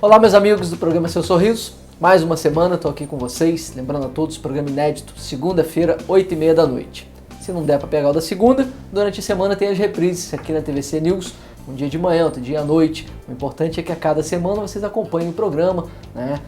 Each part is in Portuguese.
Olá, meus amigos do programa Seu Sorriso. Mais uma semana, estou aqui com vocês. Lembrando a todos, programa inédito, segunda-feira, 8h30 da noite. Se não der para pegar o da segunda, durante a semana tem as reprises aqui na TVC News, um dia de manhã, outro dia à noite. O importante é que a cada semana vocês acompanhem o programa, né?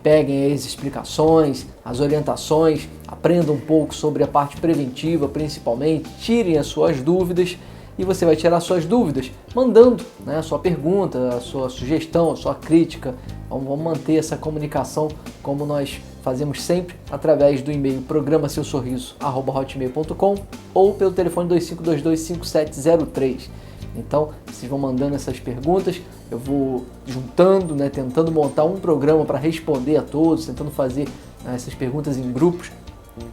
Peguem as explicações, as orientações, aprendam um pouco sobre a parte preventiva, principalmente, tirem as suas dúvidas. E você vai tirar suas dúvidas mandando, né, a sua pergunta, a sua sugestão, a sua crítica. Vamos manter essa comunicação como nós fazemos sempre através do e-mail programaseusorriso@hotmail.com ou pelo telefone 25225703. Então, vocês vão mandando essas perguntas, eu vou juntando, né, tentando montar um programa para responder a todos, tentando fazer, né, essas perguntas em grupos.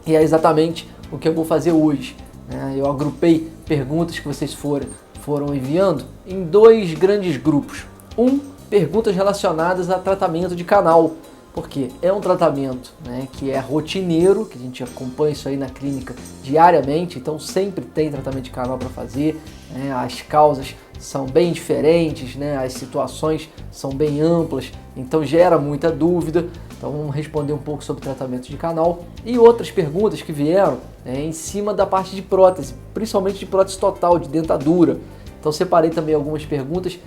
E é exatamente o que eu vou fazer hoje. Eu agrupei perguntas que vocês foram enviando em dois grandes grupos. Perguntas relacionadas a tratamento de canal, porque é um tratamento, né, que é rotineiro, que a gente acompanha isso aí na clínica diariamente, então sempre tem tratamento de canal para fazer, né, as causas são bem diferentes, né, as situações são bem amplas, então gera muita dúvida. Então vamos responder um pouco sobre tratamento de canal e outras perguntas que vieram, né, em cima da parte de prótese, principalmente de prótese total, de dentadura. Então separei também algumas perguntas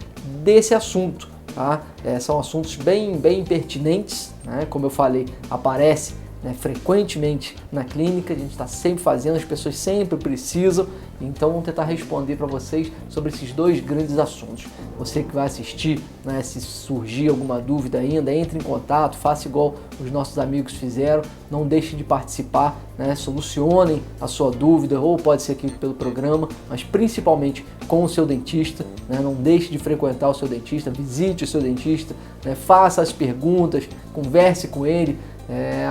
desse assunto, tá? São assuntos bem pertinentes, né? Como eu falei, aparece, né, frequentemente na clínica, a gente está sempre fazendo, as pessoas sempre precisam, então vamos tentar responder para vocês sobre esses dois grandes assuntos. Você que vai assistir, né, se surgir alguma dúvida ainda, entre em contato, faça igual os nossos amigos fizeram, não deixe de participar, né, solucionem a sua dúvida, ou pode ser aqui pelo programa, mas principalmente com o seu dentista, né, não deixe de frequentar o seu dentista, visite o seu dentista, né, faça as perguntas, converse com ele.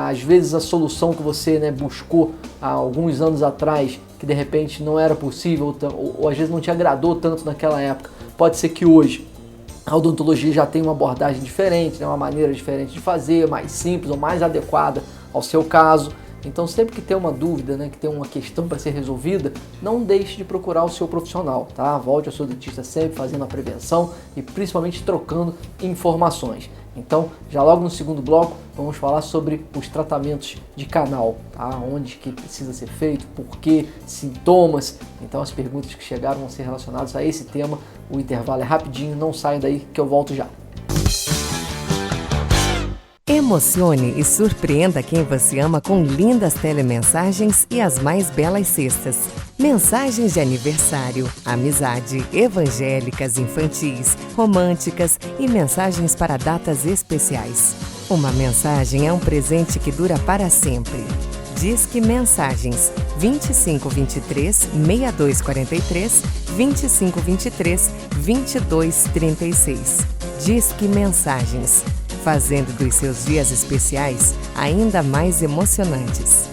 Às vezes a solução que você, né, buscou há alguns anos atrás, que de repente não era possível, ou às vezes não te agradou tanto naquela época, pode ser que hoje a odontologia já tenha uma abordagem diferente, né, uma maneira diferente de fazer, mais simples ou mais adequada ao seu caso. Então sempre que tem uma dúvida, né, que tem uma questão para ser resolvida, não deixe de procurar o seu profissional, tá? Volte ao seu dentista sempre fazendo a prevenção e principalmente trocando informações. Então, já logo no segundo bloco, vamos falar sobre os tratamentos de canal, tá? Onde que precisa ser feito, por quê, sintomas. Então as perguntas que chegaram vão ser relacionadas a esse tema. O intervalo é rapidinho, não saia daí que eu volto já. Emocione e surpreenda quem você ama com lindas telemensagens e as mais belas cestas. Mensagens de aniversário, amizade, evangélicas, infantis, românticas e mensagens para datas especiais. Uma mensagem é um presente que dura para sempre. Disque Mensagens 2523 6243 2523 2236. Disque Mensagens, fazendo dos seus dias especiais ainda mais emocionantes.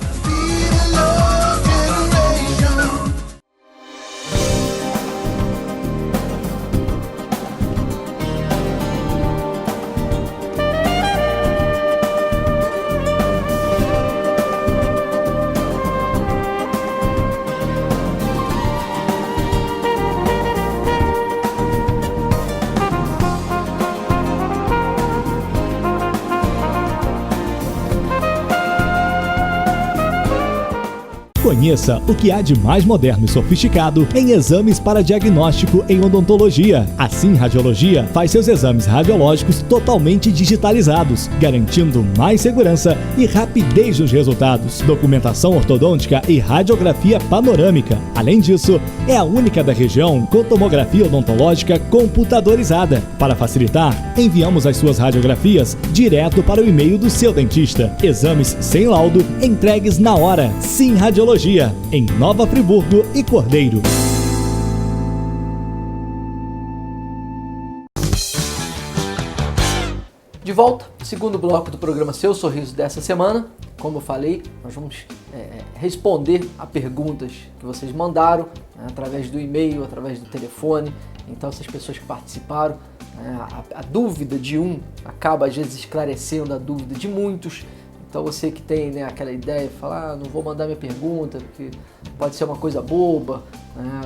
Conheça o que há de mais moderno e sofisticado em exames para diagnóstico em odontologia. A Sim Radiologia faz seus exames radiológicos totalmente digitalizados, garantindo mais segurança e rapidez nos resultados, documentação ortodôntica e radiografia panorâmica. Além disso, é a única da região com tomografia odontológica computadorizada. Para facilitar, enviamos as suas radiografias direto para o e-mail do seu dentista. Exames sem laudo entregues na hora. Sim Radiologia, em Nova Friburgo e Cordeiro. De volta, segundo bloco do programa Seu Sorriso dessa semana. Como eu falei, nós vamos responder a perguntas que vocês mandaram, né, através do e-mail, através do telefone. Então essas pessoas que participaram, a dúvida de um acaba às vezes esclarecendo a dúvida de muitos. Então você que tem, né, aquela ideia de falar, não vou mandar minha pergunta porque pode ser uma coisa boba,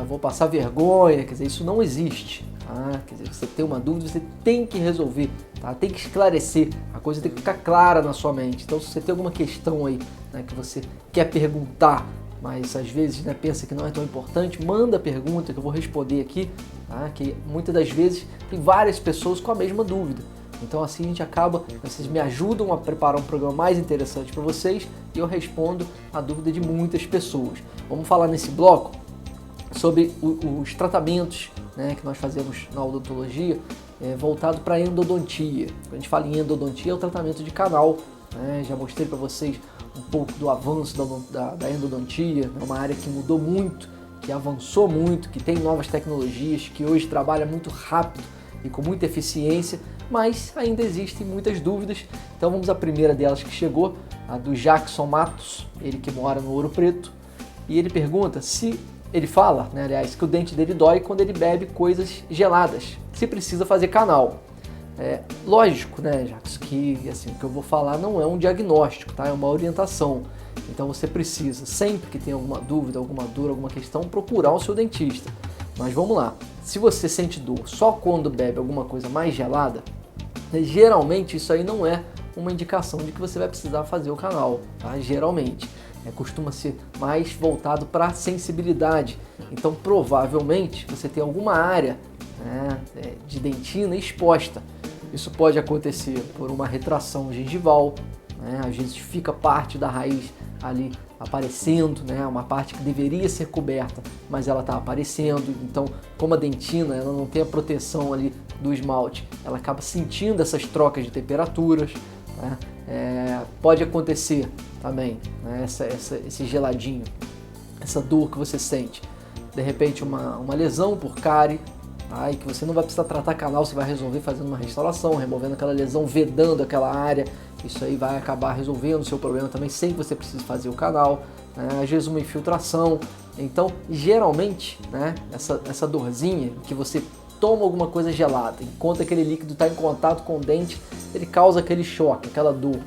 vou passar vergonha, quer dizer, isso não existe, tá? Quer dizer, você tem uma dúvida, você tem que resolver, tá? Tem que esclarecer, a coisa tem que ficar clara na sua mente. Então, se você tem alguma questão aí, né, que você quer perguntar, mas às vezes, né, pensa que não é tão importante, manda a pergunta que eu vou responder aqui, tá? Que muitas das vezes tem várias pessoas com a mesma dúvida. Então assim a gente acaba, vocês me ajudam a preparar um programa mais interessante para vocês e eu respondo a dúvida de muitas pessoas. Vamos falar nesse bloco sobre os tratamentos, né, que nós fazemos na odontologia, voltado para endodontia. Quando a gente fala em endodontia, é o tratamento de canal, né? Já mostrei para vocês um pouco do avanço da endodontia, é uma área que mudou muito, que avançou muito, que tem novas tecnologias, que hoje trabalha muito rápido e com muita eficiência, mas ainda existem muitas dúvidas. Então vamos à primeira delas que chegou, a do Jackson Matos, ele que mora no Ouro Preto, e ele pergunta se, ele fala, né, aliás, que o dente dele dói quando ele bebe coisas geladas, se precisa fazer canal. Lógico, né, Jackson, que assim, o que eu vou falar não é um diagnóstico, tá? É uma orientação. Então você precisa, sempre que tem alguma dúvida, alguma dor, alguma questão, procurar o seu dentista. Mas vamos lá, se você sente dor só quando bebe alguma coisa mais gelada, geralmente isso aí não é uma indicação de que você vai precisar fazer o canal, tá? Geralmente, costuma ser mais voltado para a sensibilidade. Então provavelmente você tem alguma área, né, de dentina exposta. Isso pode acontecer por uma retração gengival, né? Às vezes fica parte da raiz ali aparecendo, né? Uma parte que deveria ser coberta, mas ela está aparecendo. Então, como a dentina ela não tem a proteção ali do esmalte, ela acaba sentindo essas trocas de temperaturas, né? Pode acontecer também, né, esse geladinho, essa dor que você sente, de repente uma lesão por cárie, tá? E que você não vai precisar tratar canal, você vai resolver fazendo uma restauração, removendo aquela lesão, vedando aquela área. Isso aí vai acabar resolvendo o seu problema também, sem que você precise fazer o canal, né? Às vezes uma infiltração. Então, geralmente, né, essa dorzinha que você toma alguma coisa gelada, enquanto aquele líquido está em contato com o dente, ele causa aquele choque, aquela dor.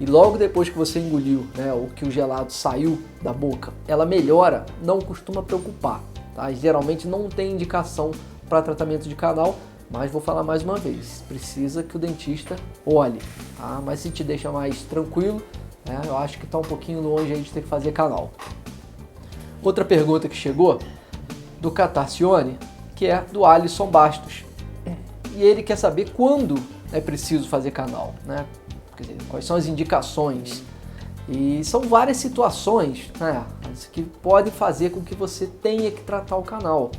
E logo depois que você engoliu, né, ou que o gelado saiu da boca, ela melhora, não costuma preocupar, tá? Geralmente não tem indicação para tratamento de canal, mas vou falar mais uma vez, precisa que o dentista olhe, tá? Mas se te deixa mais tranquilo, né, eu acho que está um pouquinho longe aí de ter que fazer canal. Outra pergunta que chegou, do Catarcione, que é do Alisson Bastos, e ele quer saber quando é preciso fazer canal, né? Quer dizer, quais são as indicações. E são várias situações, né, que podem fazer com que você tenha que tratar o canal.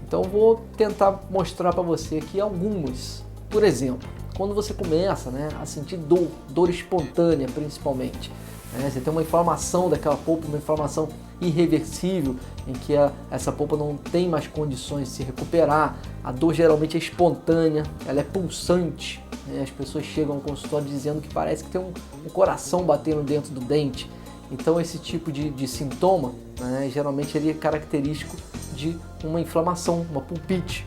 Então vou tentar mostrar para você aqui algumas. Por exemplo, quando você começa, né, a sentir dor espontânea principalmente, né, você tem uma inflamação daquela polpa, uma inflamação irreversível, em que essa polpa não tem mais condições de se recuperar, a dor geralmente é espontânea, ela é pulsante, né, as pessoas chegam ao consultório dizendo que parece que tem um coração batendo dentro do dente. Então esse tipo de sintoma, né, geralmente ele é característico de uma inflamação, uma pulpite.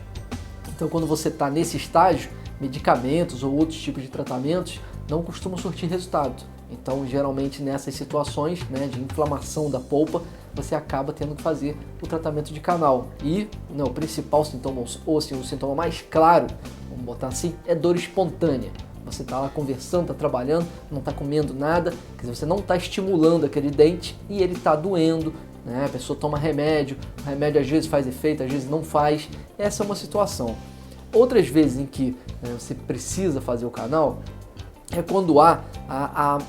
Então quando você está nesse estágio, medicamentos ou outros tipos de tratamentos não costumam surtir resultado. Então geralmente nessas situações, né, de inflamação da polpa, você acaba tendo que fazer o tratamento de canal. E, né, o principal sintoma, ou assim, o sintoma mais claro, vamos botar assim, é dor espontânea. Você está lá conversando, está trabalhando, não está comendo nada, quer dizer, você não está estimulando aquele dente e ele está doendo, né? A pessoa toma remédio, o remédio às vezes faz efeito, às vezes não faz. Essa é uma situação. Outras vezes em que, né, você precisa fazer o canal é quando há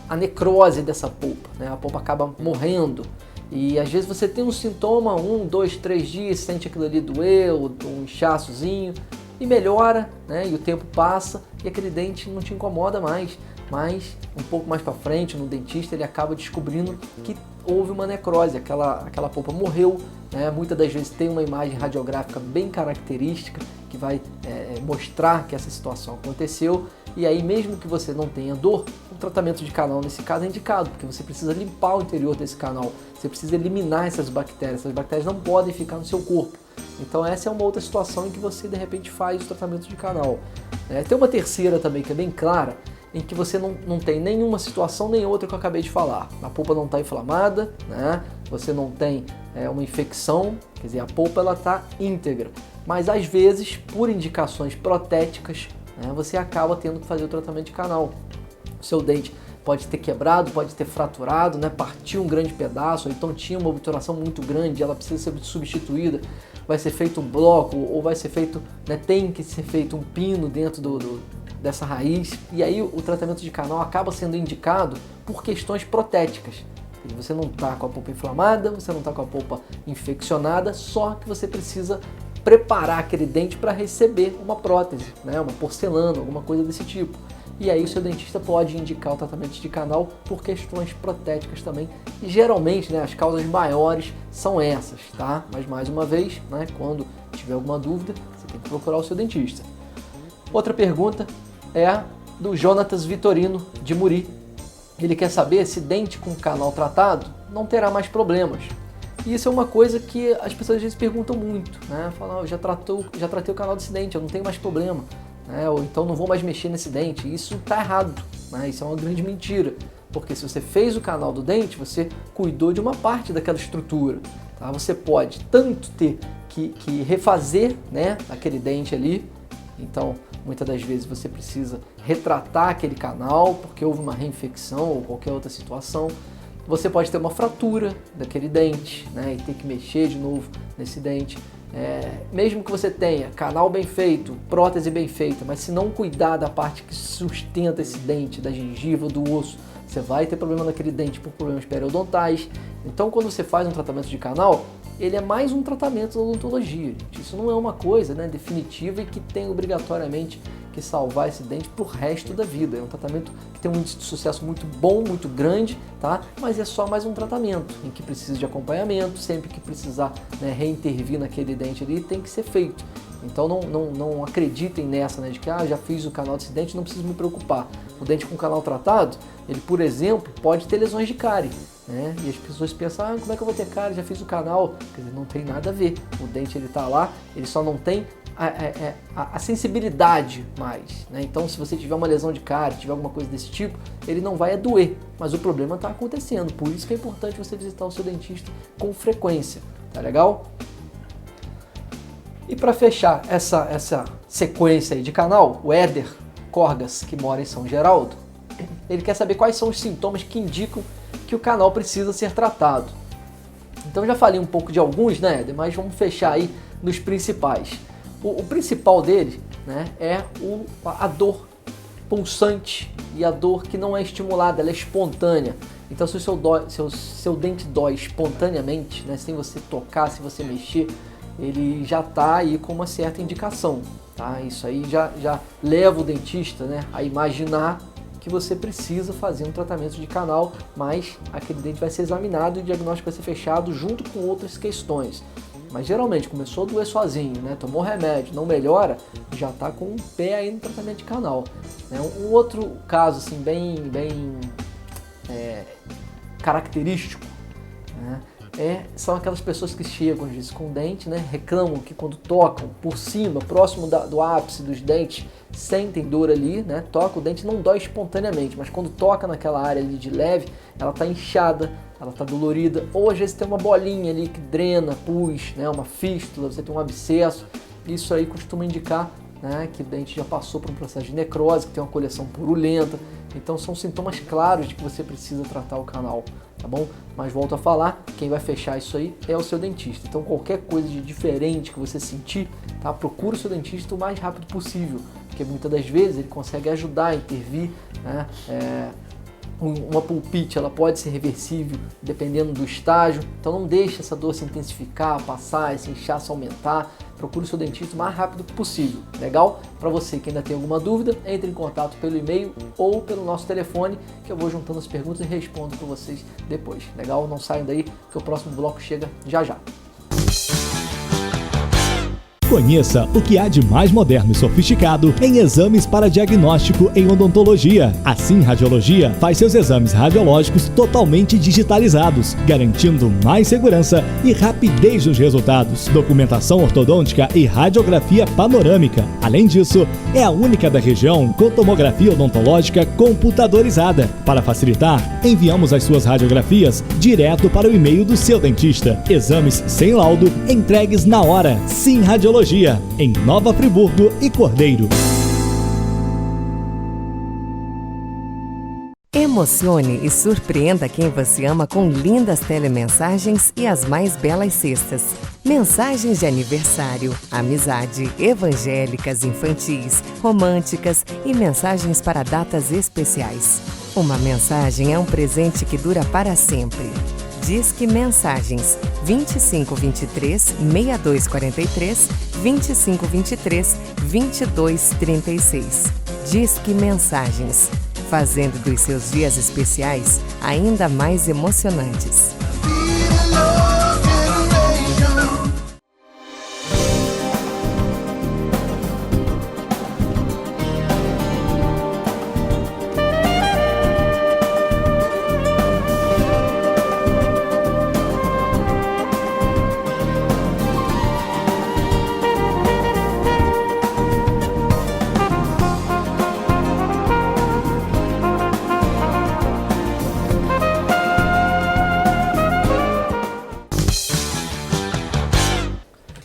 a necrose dessa polpa, né? A polpa acaba morrendo e às vezes você tem um sintoma, 1, 2, 3 dias, sente aquilo ali doer, um inchaçozinho, e melhora, né? E o tempo passa e aquele dente não te incomoda mais, mas um pouco mais para frente no dentista ele acaba descobrindo que houve uma necrose, aquela polpa morreu, né? Muitas das vezes tem uma imagem radiográfica bem característica que vai mostrar que essa situação aconteceu, e aí mesmo que você não tenha dor, o tratamento de canal nesse caso é indicado, porque você precisa limpar o interior desse canal, você precisa eliminar essas bactérias não podem ficar no seu corpo. Então essa é uma outra situação em que você de repente faz o tratamento de canal. Tem uma terceira também que é bem clara, em que você não tem nenhuma situação nem outra que eu acabei de falar. A polpa não está inflamada, né? Você não tem uma infecção, quer dizer, a polpa ela está íntegra. Mas às vezes, por indicações protéticas, né, você acaba tendo que fazer o tratamento de canal. O seu dente pode ter quebrado, pode ter fraturado, né, partiu um grande pedaço, ou então tinha uma obturação muito grande, ela precisa ser substituída, vai ser feito um bloco, ou vai ser feito, né, tem que ser feito um pino dentro dessa raiz, e aí o tratamento de canal acaba sendo indicado por questões protéticas. Você não está com a polpa inflamada, você não está com a polpa infeccionada, só que você precisa preparar aquele dente para receber uma prótese, né, uma porcelana, alguma coisa desse tipo. E aí o seu dentista pode indicar o tratamento de canal por questões protéticas também. E geralmente, né, as causas maiores são essas, tá? Mas mais uma vez, né, quando tiver alguma dúvida, você tem que procurar o seu dentista. Outra pergunta é do Jonatas Vitorino de Muri. Ele quer saber se dente com canal tratado não terá mais problemas. E isso é uma coisa que as pessoas às vezes perguntam muito, né? Falam, eu já tratei o canal desse dente, eu não tenho mais problema. Ou então não vou mais mexer nesse dente. Isso está errado, né? Isso é uma grande mentira, porque se você fez o canal do dente, você cuidou de uma parte daquela estrutura, tá? Você pode tanto ter que refazer, né, aquele dente ali, então muitas das vezes você precisa retratar aquele canal porque houve uma reinfecção ou qualquer outra situação. Você pode ter uma fratura daquele dente, né, e ter que mexer de novo nesse dente. Mesmo que você tenha canal bem feito, prótese bem feita, mas se não cuidar da parte que sustenta esse dente, da gengiva, do osso, você vai ter problema naquele dente por problemas periodontais. Então, quando você faz um tratamento de canal, ele é mais um tratamento da odontologia, gente. Isso não é uma coisa, né, definitiva e que tem obrigatoriamente que salvar esse dente pro resto da vida. É um tratamento que tem um índice de sucesso muito bom, muito grande, tá? Mas é só mais um tratamento em que precisa de acompanhamento, sempre que precisar, né, reintervir naquele dente ali, tem que ser feito. Então não acreditem nessa, né, de que já fiz o canal desse dente, não preciso me preocupar. O dente com canal tratado, ele, por exemplo, pode ter lesões de cárie, né? E as pessoas pensam, como é que eu vou ter cárie? Já fiz o canal. Quer dizer, não tem nada a ver. O dente ele tá lá, ele só não tem a sensibilidade mais, né? Então, se você tiver uma lesão de cárie, tiver alguma coisa desse tipo, ele não vai doer, mas o problema está acontecendo. Por isso que é importante você visitar o seu dentista com frequência, tá legal? E para fechar essa sequência aí de canal, o Éder Corgas, que mora em São Geraldo, ele quer saber quais são os sintomas que indicam que o canal precisa ser tratado. Então já falei um pouco de alguns, né, Éder, mas vamos fechar aí nos principais. O principal dele, né, é a dor pulsante e a dor que não é estimulada, ela é espontânea. Então se o seu dente dói espontaneamente, né, sem você tocar, sem você mexer, ele já está aí com uma certa indicação, tá? Isso aí já leva o dentista, né, a imaginar que você precisa fazer um tratamento de canal, mas aquele dente vai ser examinado e o diagnóstico vai ser fechado junto com outras questões. Mas geralmente começou a doer sozinho, né? Tomou remédio, não melhora, já está com um pé aí no tratamento de canal. Um outro caso assim, bem característico, né, são aquelas pessoas que chegam às vezes com o dente, né, reclamam que quando tocam por cima, próximo do ápice dos dentes, sentem dor ali, né, toca o dente, não dói espontaneamente, mas quando toca naquela área ali de leve, ela está inchada, ela está dolorida, ou às vezes tem uma bolinha ali que drena, pus, né, uma fístula, você tem um abscesso. Isso aí costuma indicar, né, que o dente já passou por um processo de necrose, que tem uma coleção purulenta. Então são sintomas claros de que você precisa tratar o canal, tá bom? Mas volto a falar, quem vai fechar isso aí é o seu dentista. Então qualquer coisa de diferente que você sentir, tá, procura o seu dentista o mais rápido possível, porque muitas das vezes ele consegue ajudar a intervir, né? Uma pulpite, ela pode ser reversível dependendo do estágio, então não deixe essa dor se intensificar, passar, esse inchaço aumentar. Procure o seu dentista o mais rápido possível, legal? Para você que ainda tem alguma dúvida, entre em contato pelo e-mail ou pelo nosso telefone, que eu vou juntando as perguntas e respondo para vocês depois, legal? Não saiam daí, que o próximo bloco chega já já. Conheça o que há de mais moderno e sofisticado em exames para diagnóstico em odontologia. A Sim Radiologia faz seus exames radiológicos totalmente digitalizados, garantindo mais segurança e rapidez nos resultados, documentação ortodôntica e radiografia panorâmica. Além disso, é a única da região com tomografia odontológica computadorizada. Para facilitar, enviamos as suas radiografias direto para o e-mail do seu dentista. Exames sem laudo, entregues na hora. Sim Radiologia, em Nova Friburgo e Cordeiro. Emocione e surpreenda quem você ama com lindas telemensagens e as mais belas cestas. Mensagens de aniversário, amizade, evangélicas, infantis, românticas e mensagens para datas especiais. Uma mensagem é um presente que dura para sempre. Disque Mensagens 2523 6243 2523 2236. Disque Mensagens, fazendo dos seus dias especiais ainda mais emocionantes.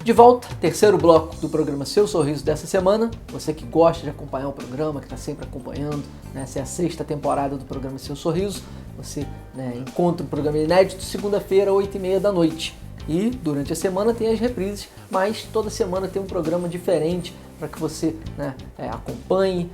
De volta, terceiro bloco do programa Seu Sorriso dessa semana. Você que gosta de acompanhar o programa, que está sempre acompanhando, né? Essa é a sexta temporada do programa Seu Sorriso. Você, né, encontra um programa inédito segunda-feira, 8h30 da noite. E durante a semana tem as reprises, mas toda semana tem um programa diferente para que você, né, acompanhe,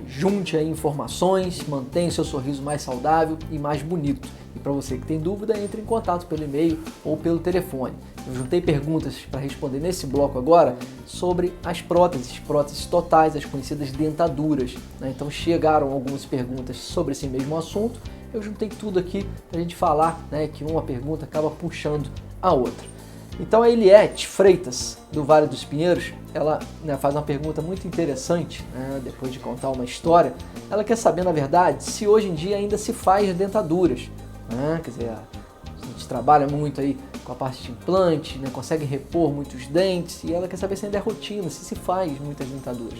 junte aí informações, mantenha o seu sorriso mais saudável e mais bonito. E para você que tem dúvida, entre em contato pelo e-mail ou pelo telefone. Eu juntei perguntas para responder nesse bloco agora sobre as próteses totais, as conhecidas dentaduras, né? Então chegaram algumas perguntas sobre esse mesmo assunto. Eu juntei tudo aqui para a gente falar, né, que uma pergunta acaba puxando a outra. Então a Eliette Freitas, do Vale dos Pinheiros, ela, né, faz uma pergunta muito interessante, né, depois de contar uma história. Ela quer saber, na verdade, se hoje em dia ainda se faz dentaduras, né? Quer dizer, a gente trabalha muito aí com a parte de implante, né, consegue repor muitos dentes, e ela quer saber se ainda é rotina, se faz muitas dentaduras.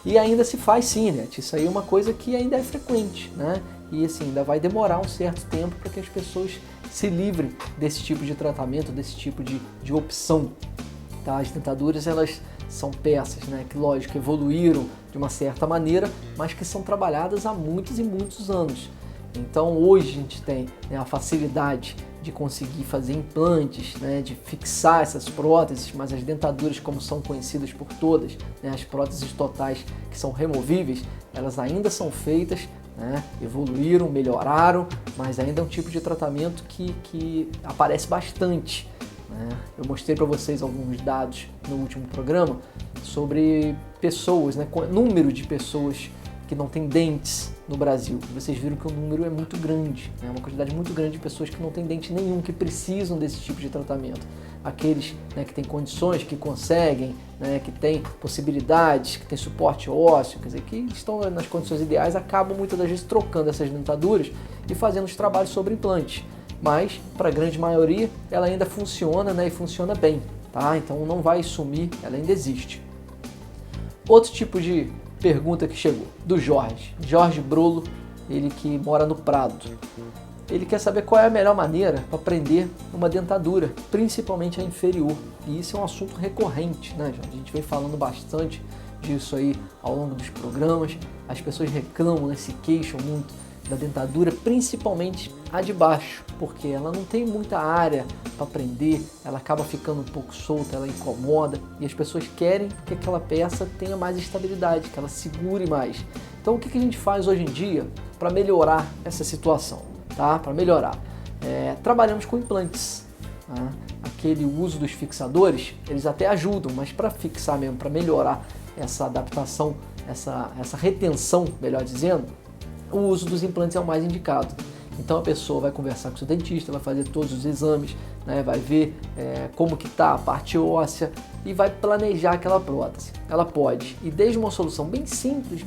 E ainda se faz sim, né? Isso aí é uma coisa que ainda é frequente, né? E assim, ainda vai demorar um certo tempo para que as pessoas se livrem desse tipo de tratamento, desse tipo de opção. Tá? As dentaduras, elas são peças, né, que lógico, evoluíram de uma certa maneira, mas que são trabalhadas há muitos e muitos anos. Então hoje a gente tem, né, a facilidade de conseguir fazer implantes, né, de fixar essas próteses, mas as dentaduras, como são conhecidas por todas, né, as próteses totais que são removíveis, elas ainda são feitas, né, evoluíram, melhoraram, mas ainda é um tipo de tratamento que aparece bastante, né? Eu mostrei para vocês alguns dados no último programa sobre pessoas, né, número de pessoas que não têm dentes no Brasil. Vocês viram que o número é muito grande, né? Uma quantidade muito grande de pessoas que não têm dente nenhum, que precisam desse tipo de tratamento. Aqueles, né, que têm condições, que conseguem, né, que têm possibilidades, que têm suporte ósseo, quer dizer, que estão nas condições ideais, acabam muitas das vezes trocando essas dentaduras e fazendo os trabalhos sobre implante. Mas, para a grande maioria, ela ainda funciona, né, e funciona bem, tá? Então não vai sumir, ela ainda existe. Outro tipo de pergunta que chegou, do Jorge Brolo, ele que mora no Prado. Ele quer saber qual é a melhor maneira para prender uma dentadura, principalmente a inferior. E isso é um assunto recorrente, né, Jorge? A gente vem falando bastante disso aí ao longo dos programas. As pessoas reclamam, né, se queixam muito da dentadura, principalmente a de baixo, porque ela não tem muita área para prender, ela acaba ficando um pouco solta, ela incomoda, e as pessoas querem que aquela peça tenha mais estabilidade, que ela segure mais. Então o que a gente faz hoje em dia para melhorar essa situação? Tá? Para melhorar, trabalhamos com implantes. Tá? Aquele uso dos fixadores, eles até ajudam, mas para fixar mesmo, para melhorar essa adaptação, essa retenção, melhor dizendo, o uso dos implantes é o mais indicado. Então a pessoa vai conversar com o seu dentista, vai fazer todos os exames, né, vai ver como que está a parte óssea e vai planejar aquela prótese. Ela pode ir desde uma solução bem simples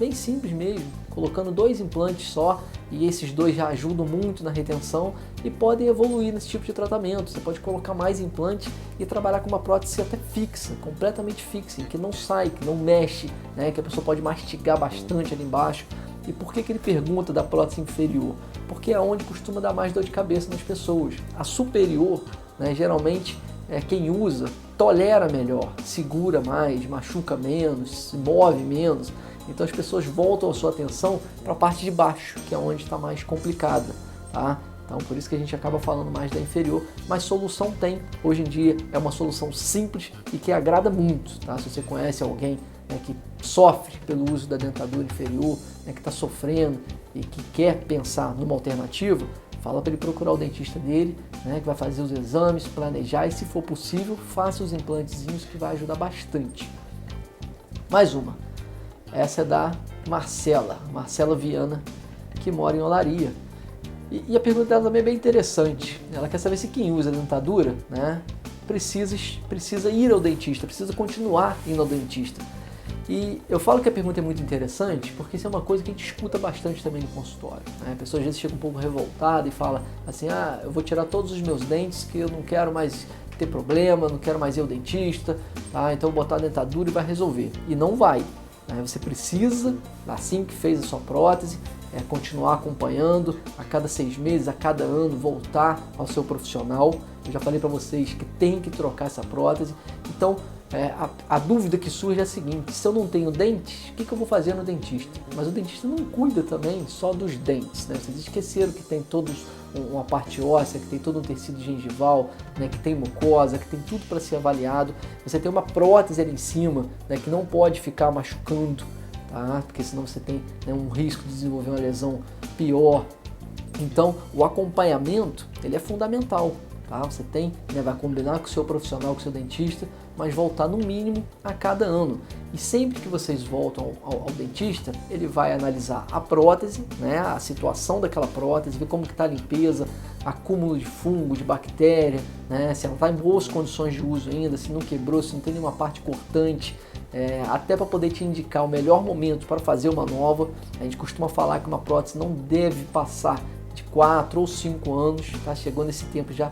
mesmo, colocando 2 implantes só, e esses 2 já ajudam muito na retenção e podem evoluir nesse tipo de tratamento. Você pode colocar mais implantes e trabalhar com uma prótese até fixa, completamente fixa, que não sai, que não mexe, né, que a pessoa pode mastigar bastante ali embaixo. E por que ele pergunta da prótese inferior? Porque é onde costuma dar mais dor de cabeça nas pessoas. A superior, né, geralmente, quem usa tolera melhor, segura mais, machuca menos, se move menos. Então as pessoas voltam a sua atenção para a parte de baixo, que é onde está mais complicada, tá? Então por isso que a gente acaba falando mais da inferior, mas solução tem. Hoje em dia é uma solução simples e que agrada muito, tá? Se você conhece alguém, né, que sofre pelo uso da dentadura inferior, né, que está sofrendo e que quer pensar numa alternativa, fala para ele procurar o dentista dele, né, que vai fazer os exames, planejar e, se for possível, faça os implantezinhos, que vai ajudar bastante. Mais uma. Essa é da Marcela Viana, que mora em Olaria. E a pergunta dela também é bem interessante. Ela quer saber se quem usa dentadura, né, precisa ir ao dentista, precisa continuar indo ao dentista. E eu falo que a pergunta é muito interessante porque isso é uma coisa que a gente escuta bastante também no consultório, né? A pessoa às vezes chega um pouco revoltada e fala assim: ah, eu vou tirar todos os meus dentes que eu não quero mais ter problema, não quero mais ir ao dentista, tá? Então eu vou botar a dentadura e vai resolver. E não vai, né? Você precisa, assim que fez a sua prótese, continuar acompanhando a cada 6 meses, a cada ano, voltar ao seu profissional. Eu já falei para vocês que tem que trocar essa prótese. Então, a dúvida que surge é a seguinte: se eu não tenho dentes, o que eu vou fazer no dentista? Mas o dentista não cuida também só dos dentes, né? Vocês esqueceram que tem todos uma parte óssea, que tem todo um tecido gengival, né? Que tem mucosa, que tem tudo para ser avaliado. Você tem uma prótese ali em cima, né? Que não pode ficar machucando, tá? Porque senão você tem, né, um risco de desenvolver uma lesão pior. Então, o acompanhamento, ele é fundamental. Tá? Você tem, né, vai combinar com o seu profissional, com o seu dentista, mas voltar no mínimo a cada ano. E sempre que vocês voltam ao dentista, ele vai analisar a prótese, né, a situação daquela prótese, ver como que está a limpeza, acúmulo de fungo, de bactéria, né, se ela está em boas condições de uso ainda, se não quebrou, se não tem nenhuma parte cortante, até para poder te indicar o melhor momento para fazer uma nova. A gente costuma falar que uma prótese não deve passar de 4 ou 5 anos, tá? Chegou nesse tempo já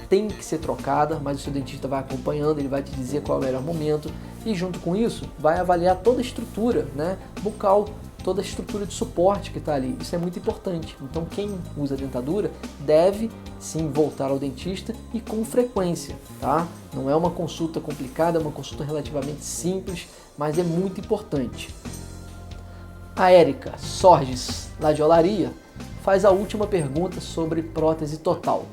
tem que ser trocada, mas o seu dentista vai acompanhando, ele vai te dizer qual é o melhor momento e, junto com isso, vai avaliar toda a estrutura, né, bucal, toda a estrutura de suporte que está ali. Isso é muito importante. Então quem usa dentadura deve sim voltar ao dentista e com frequência, tá? Não é uma consulta complicada, é uma consulta relativamente simples, mas é muito importante. A Érica Sorges, lá de Olaria, faz a última pergunta sobre prótese total.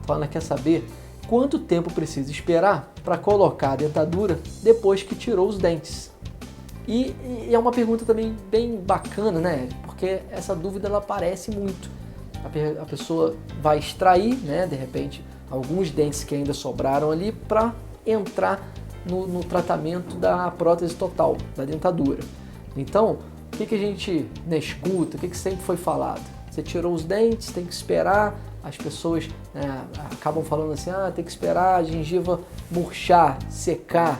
Então ela quer saber quanto tempo precisa esperar para colocar a dentadura depois que tirou os dentes. E é uma pergunta também bem bacana, né? Porque essa dúvida ela aparece muito. A pessoa vai extrair, né, de repente, alguns dentes que ainda sobraram ali para entrar no tratamento da prótese total, da dentadura. Então, o que a gente, né, escuta, o que sempre foi falado? Você tirou os dentes, tem que esperar. As pessoas, né, acabam falando assim: ah, tem que esperar a gengiva murchar, secar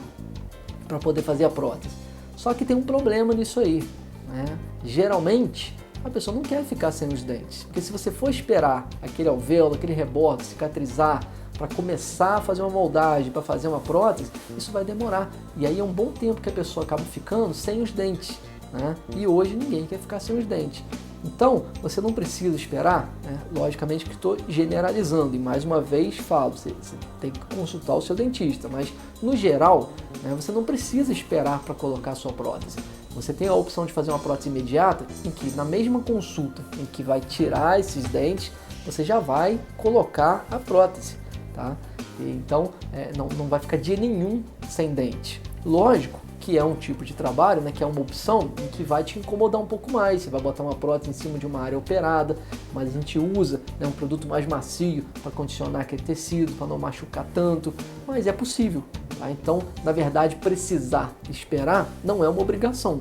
para poder fazer a prótese. Só que tem um problema nisso aí, né? Geralmente a pessoa não quer ficar sem os dentes, porque se você for esperar aquele alvéolo, aquele rebordo cicatrizar para começar a fazer uma moldagem, para fazer uma prótese, isso vai demorar. E aí é um bom tempo que a pessoa acaba ficando sem os dentes, né? E hoje ninguém quer ficar sem os dentes. Então, você não precisa esperar, né? Logicamente que estou generalizando, e mais uma vez falo, você tem que consultar o seu dentista, mas no geral, né, você não precisa esperar para colocar a sua prótese. Você tem a opção de fazer uma prótese imediata, em que na mesma consulta em que vai tirar esses dentes, você já vai colocar a prótese, tá? Então, não vai ficar dia nenhum sem dente. Lógico que é um tipo de trabalho, né, que é uma opção em que vai te incomodar um pouco mais. Você vai botar uma prótese em cima de uma área operada, mas a gente usa, né, um produto mais macio para condicionar aquele tecido, para não machucar tanto, mas é possível, tá? Então, na verdade, precisar esperar não é uma obrigação.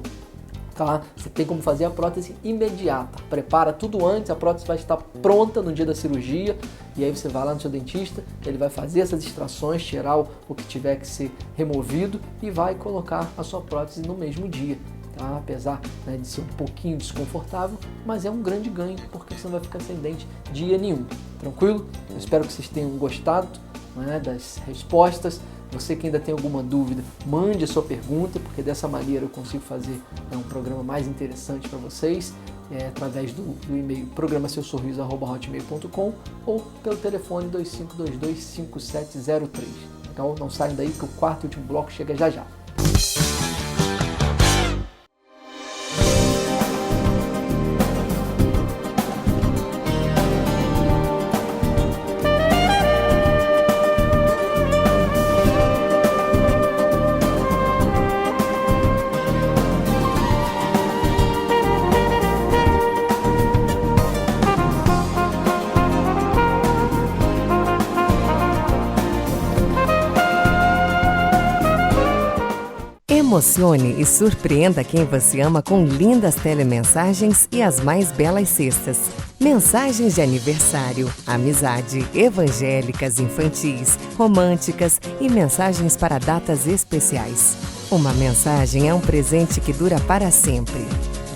Tá? Você tem como fazer a prótese imediata. Prepara tudo antes, a prótese vai estar pronta no dia da cirurgia e aí você vai lá no seu dentista, ele vai fazer essas extrações, tirar o que tiver que ser removido e vai colocar a sua prótese no mesmo dia. Tá? Apesar, né, de ser um pouquinho desconfortável, mas é um grande ganho porque você não vai ficar sem dente dia nenhum. Tranquilo? Eu espero que vocês tenham gostado, né, das respostas. Você que ainda tem alguma dúvida, mande a sua pergunta, porque dessa maneira eu consigo fazer um programa mais interessante para vocês, através do e-mail programaseusorriso@hotmail.com ou pelo telefone 2522-5703. Então não saiam daí que o quarto e último bloco chega já já. Emocione e surpreenda quem você ama com lindas telemensagens e as mais belas cestas. Mensagens de aniversário, amizade, evangélicas, infantis, românticas e mensagens para datas especiais. Uma mensagem é um presente que dura para sempre.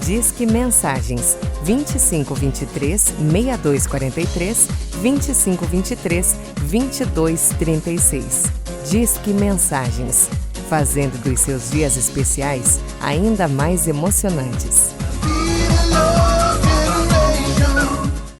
Disque Mensagens 2523 6243 2523 2236. Disque Mensagens, fazendo dos seus dias especiais ainda mais emocionantes.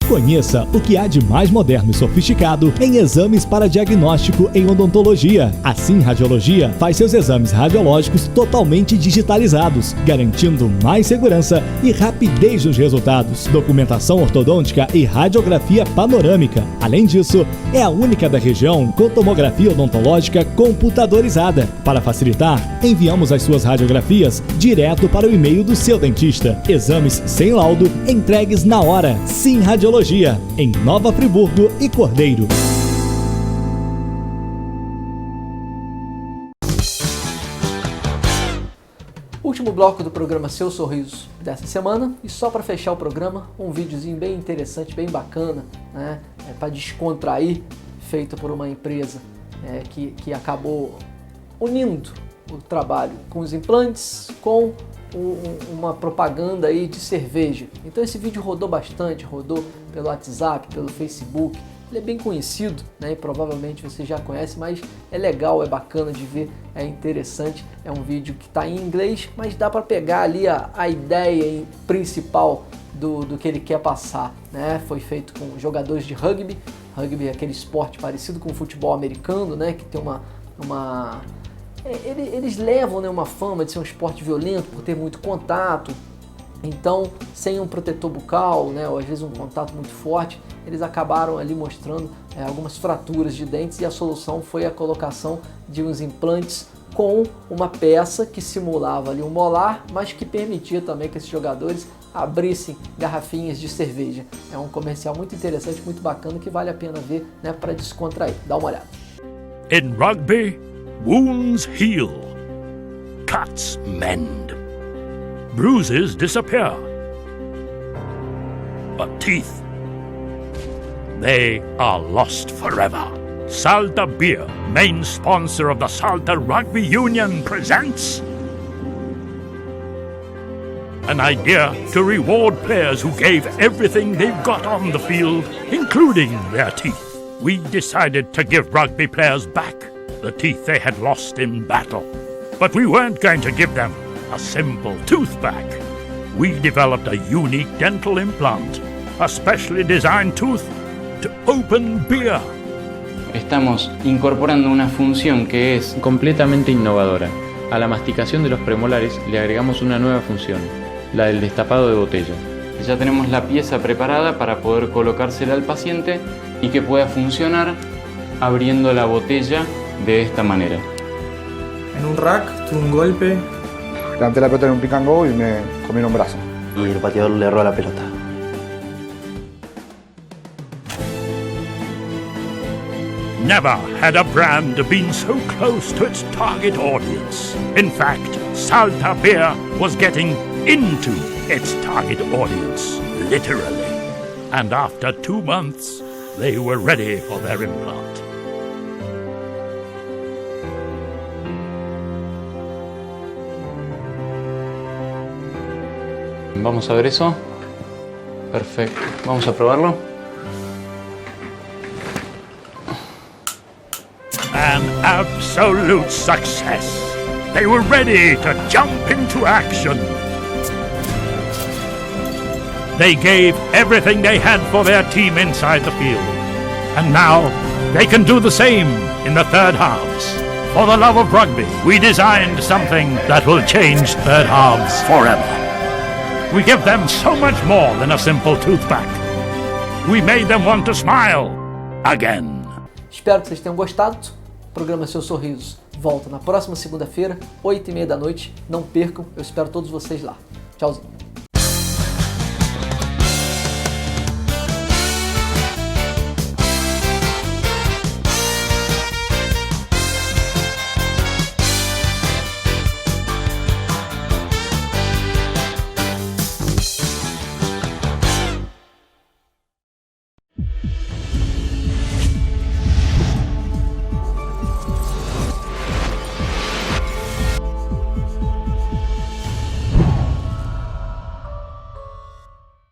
Conheça o que há de mais moderno e sofisticado em exames para diagnóstico em odontologia. A Sim Radiologia faz seus exames radiológicos totalmente digitalizados, garantindo mais segurança e rapidez nos resultados. Documentação ortodôntica e radiografia panorâmica. Além disso, é a única da região com tomografia odontológica computadorizada. Para facilitar, enviamos as suas radiografias direto para o e-mail do seu dentista. Exames sem laudo, entregues na hora. Sim Radiologia, em Nova Friburgo e Cordeiro. Último bloco do programa Seu Sorriso dessa semana, e só para fechar o programa, um videozinho bem interessante, bem bacana, né? Para descontrair, feito por uma empresa que acabou unindo o trabalho com os implantes com uma propaganda aí de cerveja. Então esse vídeo rodou bastante, rodou pelo WhatsApp, pelo Facebook. Ele é bem conhecido, né? E provavelmente você já conhece, mas é legal, é bacana de ver, é interessante. É um vídeo que está em inglês, mas dá para pegar ali a ideia principal do que ele quer passar, né? Foi feito com jogadores de rugby. Rugby é aquele esporte parecido com o futebol americano, né? Que tem eles levam, né, uma fama de ser um esporte violento por ter muito contato. Então, sem um protetor bucal, né, ou às vezes um contato muito forte, eles acabaram ali mostrando algumas fraturas de dentes, e a solução foi a colocação de uns implantes com uma peça que simulava ali um molar, mas que permitia também que esses jogadores abrissem garrafinhas de cerveja. É um comercial muito interessante, muito bacana, que vale a pena ver, né, para descontrair. Dá uma olhada. In rugby, wounds heal, cuts mend, bruises disappear, but teeth, they are lost forever. Salta Beer, main sponsor of the Salta Rugby Union, presents an idea to reward players who gave everything they've got on the field, including their teeth. We decided to give rugby players back the teeth they had lost in battle. But we weren't going to give them a simple tooth back. We developed a unique dental implant, a specially designed tooth to open beer. Estamos incorporando una función que es completamente innovadora. A la masticación de los premolares le agregamos una nueva función, la del destapado de botella. Ya tenemos la pieza preparada para poder colocársela al paciente y que pueda funcionar abriendo la botella de esta manera. En un rack tuve un golpe. Levanté la pelota en un pick and go y me comieron un brazo. Y el pateador le erró a la pelota. Never had a brand been so close to its target audience. In fact, Salta Beer was getting into its target audience, literally. And after 2 months, they were ready for their implant. Vamos a ver eso. Perfecto. Vamos a probarlo. An absolute success. They were ready to jump into action. They gave everything they had for their team inside the field. And now they can do the same in the third halves. For the love of rugby, we designed something that will change third halves forever. We give them so much more than a simple toothpack. We made them want to smile again. Espero que vocês tenham gostado. O programa Seu Sorriso volta na próxima segunda-feira, 20h30 da noite. Não percam, eu espero todos vocês lá. Tchauzinho.